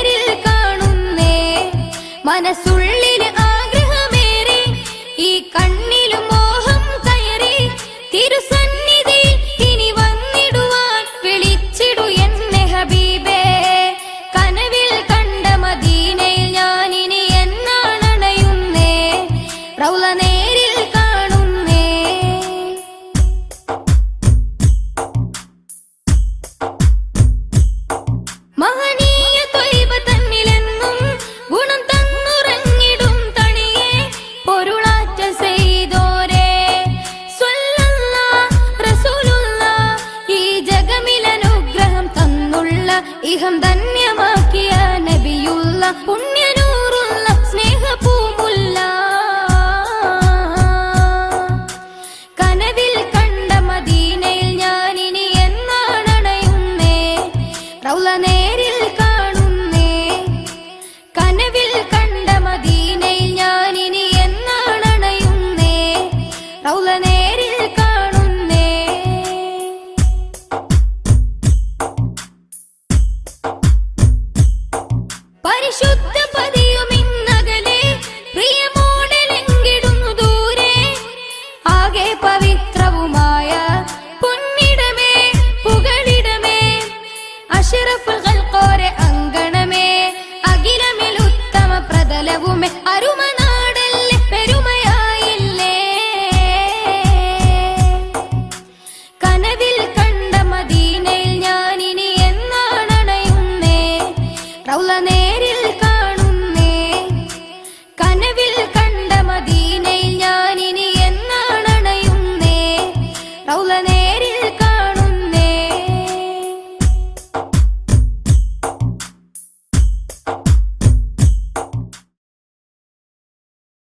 നേരിൽ കാണുന്നേ മനസ്സുള്ളിൽ ആഗ്രഹമേറി ഈ കണ്ണിലും മോഹം കയറി തിരുസന്നിധി ഇനി വന്നിടുവാൻ വിളിച്ചിടു എന്നെ ഹബീബേ കനവിൽ കണ്ട മദീനയിൽ ഞാൻ ഇനി എന്നാണണയുന്നേ റൗള നേരിൽ കാണുന്നേ മഹനീയ ത്വയ്ബ തന്നിലെന്നും ഗുണം തന്നുറങ്ങിടും തണിയെ പൊരുളാറ്റ ചെയ്തോരേ സ്വല്ലല്ലാഹ് റസൂലുള്ളാഹ് ഈ ജഗമിലനുഗ്രഹം തന്നുള്ള ഇഹം ധന്യമാക്കിയ നബിയുള്ള പുണ്യനൂറുള്ള സ്നേഹപൂമുല്ല കനവിൽ കണ്ട മദീനയിൽ ഞാൻ ഇനി എന്നാണണയുന്നേ റൗള നേരിൽ കാണുന്നേ കനവിൽ കണ്ട മദീനയിൽ ഞാൻ ഇനി എന്നാണണയുന്നേ റൗള നേരിൽ കാണുന്നേ പരിശുദ്ധ പതിയുമിന്നകലെ പ്രിയമോടലെങ്കിടുന്നു ദൂരെ ആകെ പവിത്രവുമായ പൊന്നിടമേ പുകളിടമേ അഷ്റഫുൽ ഖൽഖോരെ അങ്കണമേ അഖിലമിൽ ഉത്തമ പ്രതലവുമേ അരുമനാടല്ലേ പെരുമയായില്ലേ കനവിൽ കണ്ട മദീനയിൽ ഞാൻ ഇനി എന്നാണണയുന്നേ റൗള നേരിൽ കാണുന്നേ കനവിൽ കണ്ട മദീനയിൽ ഞാൻ ഇനി എന്നാണണയുന്നേ റൗള നേരിൽ